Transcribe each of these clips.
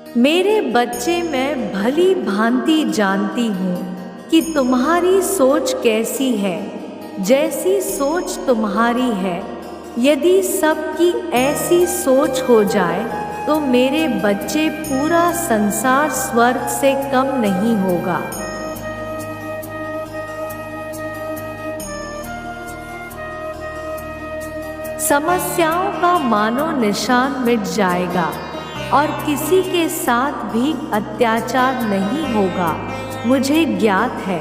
मेरे बच्चे, मैं भली भांति जानती हूँ कि तुम्हारी सोच कैसी है। जैसी सोच तुम्हारी है, यदि सबकी ऐसी सोच हो जाए तो मेरे बच्चे पूरा संसार स्वर्ग से कम नहीं होगा। समस्याओं का मानो निशान मिट जाएगा और किसी के साथ भी अत्याचार नहीं होगा। मुझे ज्ञात है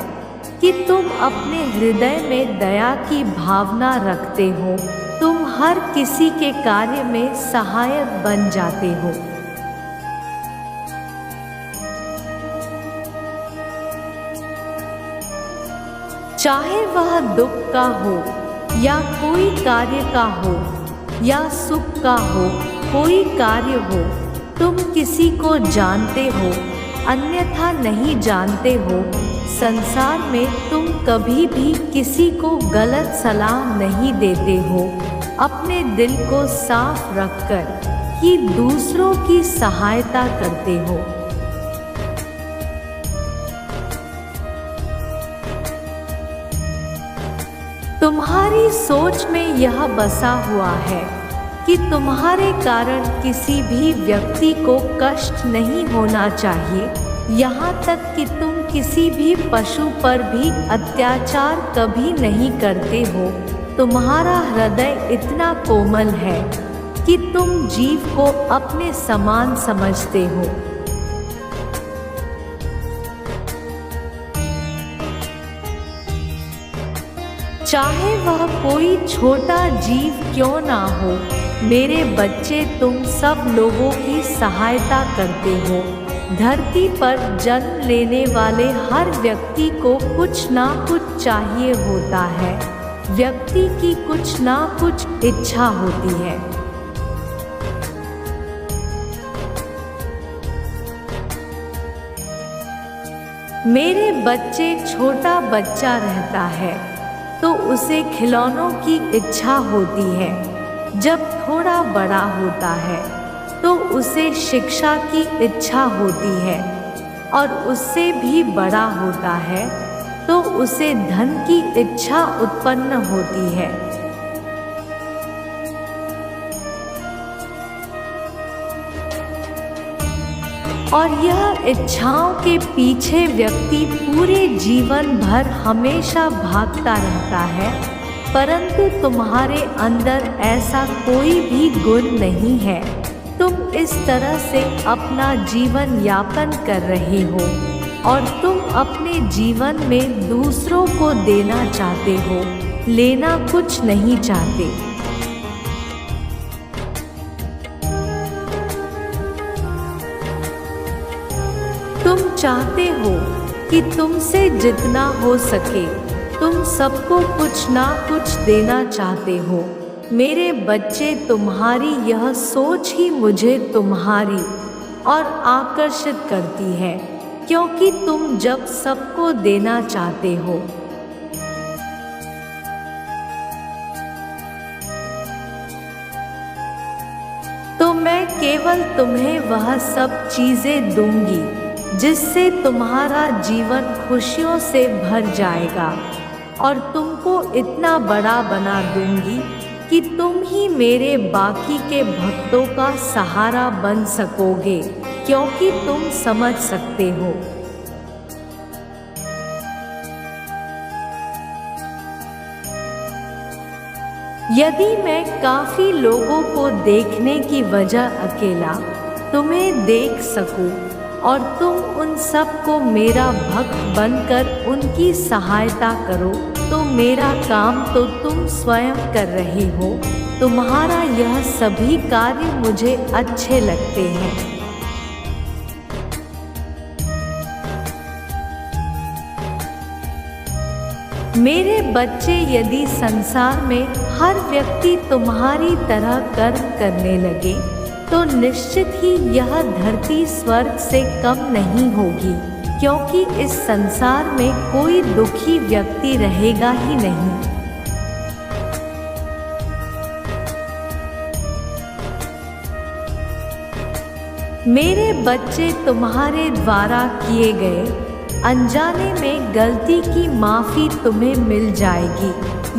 कि तुम अपने हृदय में दया की भावना रखते हो। तुम हर किसी के कार्य में सहायक बन जाते हो। चाहे वह दुख का हो या कोई कार्य का हो या सुख का हो, कोई कार्य हो, तुम किसी को जानते हो अन्यथा नहीं जानते हो। संसार में तुम कभी भी किसी को गलत सलाह नहीं देते हो, अपने दिल को साफ रखकर ही दूसरों की सहायता करते हो। तुम्हारी सोच में यह बसा हुआ है कि तुम्हारे कारण किसी भी व्यक्ति को कष्ट नहीं होना चाहिए। यहाँ तक कि तुम किसी भी पशु पर भी अत्याचार कभी नहीं करते हो। तुम्हारा हृदय इतना कोमल है कि तुम जीव को अपने समान समझते हो। चाहे वह कोई छोटा जीव क्यों ना हो, मेरे बच्चे, तुम सब लोगों की सहायता करते हो। धरती पर जन्म लेने वाले हर व्यक्ति को कुछ ना कुछ चाहिए होता है। व्यक्ति की कुछ ना कुछ इच्छा होती है। मेरे बच्चे, छोटा बच्चा रहता है तो उसे खिलौनों की इच्छा होती है। जब थोड़ा बड़ा होता है तो उसे शिक्षा की इच्छा होती है और उससे भी बड़ा होता है तो उसे धन की इच्छा उत्पन्न होती है। और यह इच्छाओं के पीछे व्यक्ति पूरे जीवन भर हमेशा भागता रहता है, परंतु तुम्हारे अंदर ऐसा कोई भी गुण नहीं है। तुम इस तरह से अपना जीवन यापन कर रहे हो और तुम अपने जीवन में दूसरों को देना चाहते हो, लेना कुछ नहीं चाहते। तुम चाहते हो कि तुमसे जितना हो सके तुम सबको कुछ ना कुछ देना चाहते हो। मेरे बच्चे, तुम्हारी यह सोच ही मुझे तुम्हारी और आकर्षित करती है, क्योंकि तुम जब सबको देना चाहते हो तो मैं केवल तुम्हें वह सब चीजें दूंगी जिससे तुम्हारा जीवन खुशियों से भर जाएगा और तुमको इतना बड़ा बना दूंगी कि तुम ही मेरे बाकी के भक्तों का सहारा बन सकोगे, क्योंकि तुम समझ सकते हो। यदि मैं काफी लोगों को देखने की वजह अकेला तुम्हें देख सकूं और तुम उन सब को मेरा भक्त बनकर उनकी सहायता करो, तो मेरा काम तो तुम स्वयं कर रहे हो। तुम्हारा यह सभी कार्य मुझे अच्छे लगते हैं। मेरे बच्चे, यदि संसार में हर व्यक्ति तुम्हारी तरह कर्म करने लगे तो निश्चित ही यह धरती स्वर्ग से कम नहीं होगी, क्योंकि इस संसार में कोई दुखी व्यक्ति रहेगा ही नहीं। मेरे बच्चे, तुम्हारे द्वारा किए गए अनजाने में गलती की माफ़ी तुम्हें मिल जाएगी,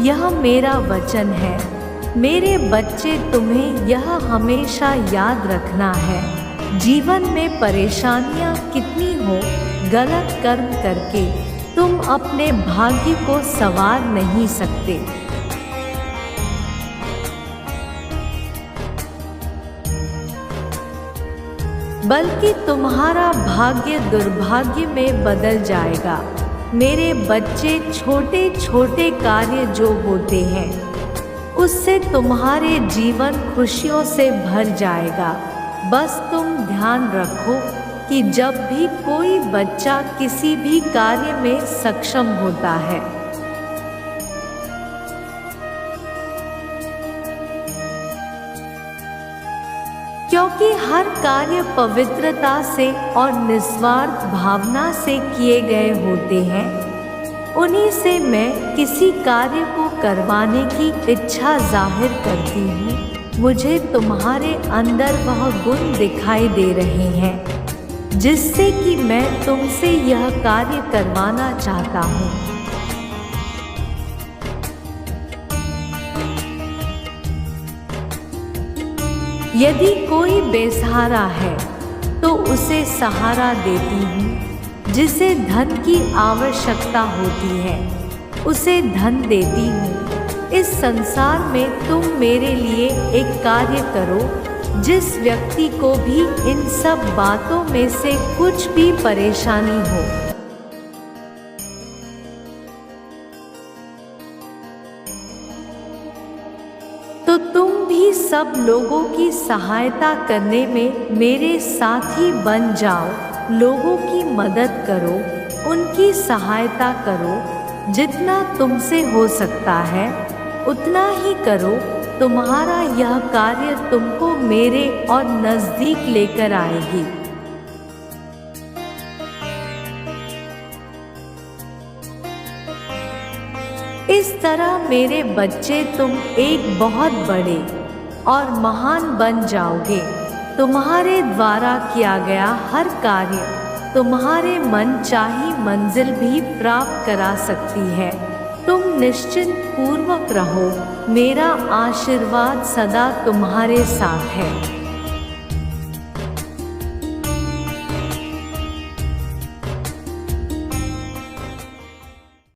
यह मेरा वचन है। मेरे बच्चे, तुम्हें यह हमेशा याद रखना है, जीवन में परेशानियां कितनी हो, गलत कर्म करके तुम अपने भाग्य को संवार नहीं सकते। बल्कि तुम्हारा भाग्य दुर्भाग्य में बदल जाएगा। मेरे बच्चे, छोटे छोटे कार्य जो होते हैं उससे तुम्हारे जीवन खुशियों से भर जाएगा। बस तुम ध्यान रखो कि जब भी कोई बच्चा किसी भी कार्य में सक्षम होता है, क्योंकि हर कार्य पवित्रता से और निस्वार्थ भावना से किए गए होते हैं, उन्हीं से मैं किसी कार्य को करवाने की इच्छा जाहिर करती हूँ। मुझे तुम्हारे अंदर वह गुण दिखाई दे रहे हैं जिससे कि मैं तुमसे यह कार्य करवाना चाहता हूँ। यदि कोई बेसहारा है तो उसे सहारा देती हूँ, जिसे धन की आवश्यकता होती है उसे धन देती हूँ। इस संसार में तुम मेरे लिए एक कार्य करो, जिस व्यक्ति को भी इन सब बातों में से कुछ भी परेशानी हो, तो तुम भी सब लोगों की सहायता करने में मेरे साथी बन जाओ। लोगों की मदद करो, उनकी सहायता करो, जितना तुमसे हो सकता है उतना ही करो। तुम्हारा यह कार्य तुमको मेरे और नज़दीक लेकर आएगी। इस तरह मेरे बच्चे, तुम एक बहुत बड़े और महान बन जाओगे। तुम्हारे द्वारा किया गया हर कार्य तुम्हारे मन चाही मंजिल भी प्राप्त करा सकती है। तुम निश्चिंत पूर्वक रहो, मेरा आशीर्वाद सदा तुम्हारे साथ है।